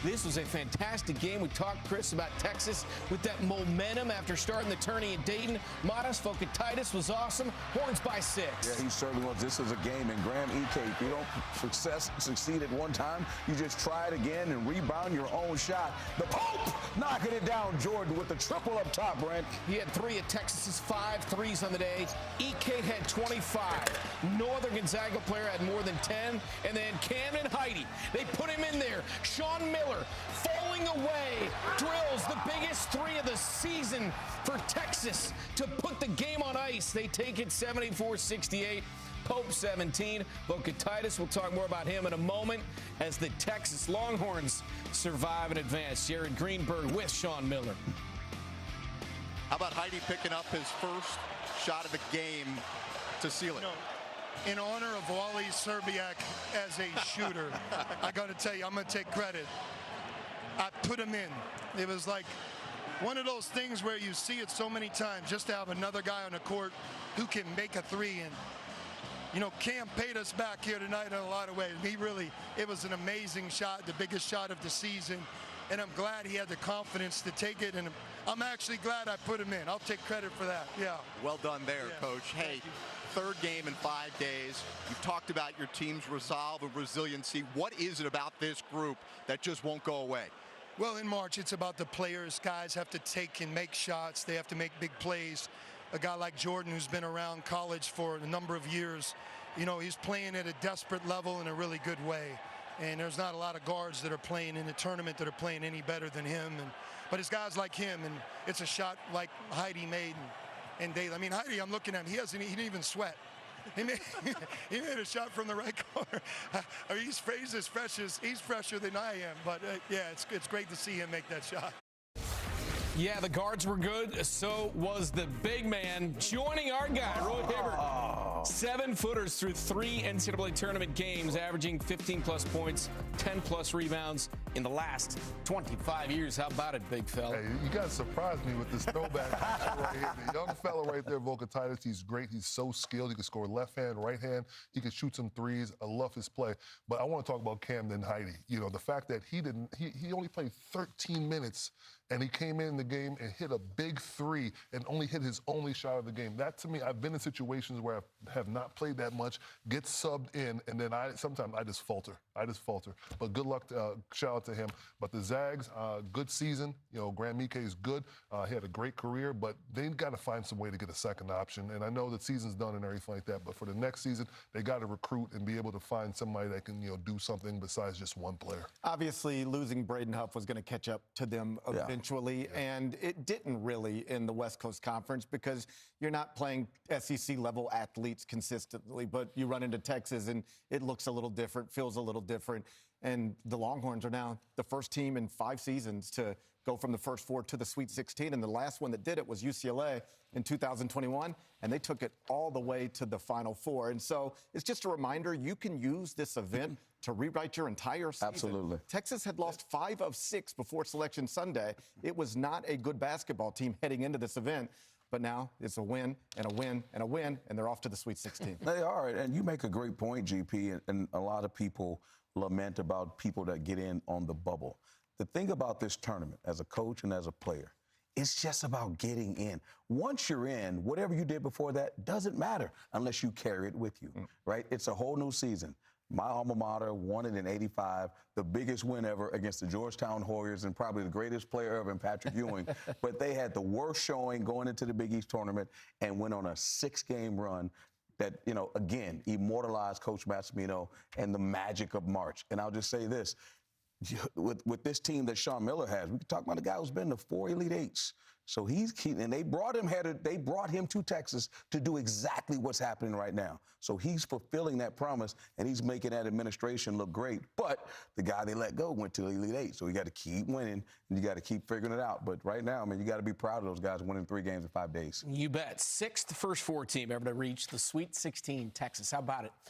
This was a fantastic game. We talked, Chris, about Texas with that momentum after starting the tourney in Dayton. Modest Vokatitis was awesome. Horns by 6. Yeah, he certainly was. This is a game, and Graham Ike, if you don't succeed at one time, you just try it again and rebound your own shot. The Pope knocking it down. Jordan with the triple up top, Brent. He had 3 of Texas's 5 threes on the day. Ike had 25. No other Gonzaga player had more than 10. And then Cam and Heidi, they put him in there. Sean Miller falling away, drills the biggest 3 of the season for Texas to put the game on ice. They take it 74-68. Pope 17. Vokatitis, we'll talk more about him in a moment as the Texas Longhorns survive and advance. Jared Greenberg with Sean Miller. How about Heidi picking up his first shot of the game to seal it? No. In honor of Wally Serbiak as a shooter, I got to tell you, I'm going to take credit. I put him in. It was like one of those things where you see it so many times, just to have another guy on the court who can make a 3. And, you know, Cam paid us back here tonight in a lot of ways. It was an amazing shot, the biggest shot of the season. And I'm glad he had the confidence to take it. And I'm actually glad I put him in. I'll take credit for that. Yeah. Well done there, Coach. Hey, third game in 5 days. You've talked about your team's resolve and resiliency. What is it about this group that just won't go away? Well, in March, it's about the players. Guys have to take and make shots. They have to make big plays. A guy like Jordan, who's been around college for a number of years, you know, he's playing at a desperate level in a really good way. And there's not a lot of guards that are playing in the tournament that are playing any better than him. But it's guys like him, and it's a shot like Heidi made. And Dave, I mean, Heidi, I'm looking at him. He didn't even sweat. He made a shot from the right corner. I mean, he's fresher than I am. But, yeah, it's great to see him make that shot. Yeah, the guards were good. So was the big man joining our guy, Roy Hibbert. 7-footers through 3 NCAA tournament games, averaging 15-plus points, 10-plus rebounds in the last 25 years. How about it, big fella? Hey, you guys surprised me with this throwback right here. The young fella right there, Vokatitis, he's great. He's so skilled. He can score left hand, right hand. He can shoot some threes. I love his play. But I want to talk about Camden Heidi. You know, the fact that he only played 13 minutes and he came in the game and hit a big 3 and only hit his only shot of the game. That, to me, I've been in situations where I have not played that much, get subbed in, and then sometimes I just falter. But good luck, shout out to him. But the Zags, good season. You know, Graham Ike is good. He had a great career, but they got to find some way to get a second option. And I know the season's done and everything like that, but for the next season, they got to recruit and be able to find somebody that can, you know, do something besides just one player. Obviously, losing Braden Huff was going to catch up to them eventually, and it didn't really in the West Coast Conference because you're not playing SEC-level athletes consistently, but you run into Texas, and it looks a little different, feels a little different. And the Longhorns are now the first team in 5 seasons to go from the first 4 to the Sweet 16. And the last one that did it was UCLA in 2021, and they took it all the way to the Final Four. And so it's just a reminder, you can use this event to rewrite your entire season. Absolutely. Texas had lost 5 of 6 before Selection Sunday. It was not a good basketball team heading into this event. But now it's a win and a win and a win, and they're off to the Sweet 16. They are, and you make a great point, GP, and a lot of people lament about people that get in on the bubble. The thing about this tournament, as a coach and as a player, it's just about getting in. Once you're in, whatever you did before that doesn't matter unless you carry it with you, right? It's a whole new season. My alma mater won it in '85, the biggest win ever against the Georgetown Warriors and probably the greatest player ever in Patrick Ewing. But they had the worst showing going into the Big East tournament and went on a 6-game run that, you know, again, immortalized Coach Massimino and the magic of March. And I'll just say this, with this team that Sean Miller has, we can talk about a guy who's been to 4 Elite Eights. So and they brought him to Texas to do exactly what's happening right now. So he's fulfilling that promise, and he's making that administration look great. But the guy they let go went to the Elite Eight, so you got to keep winning, and you got to keep figuring it out. But right now, I mean, you got to be proud of those guys winning 3 games in 5 days. You bet. 6th first 4 team ever to reach the Sweet 16, Texas. How about it?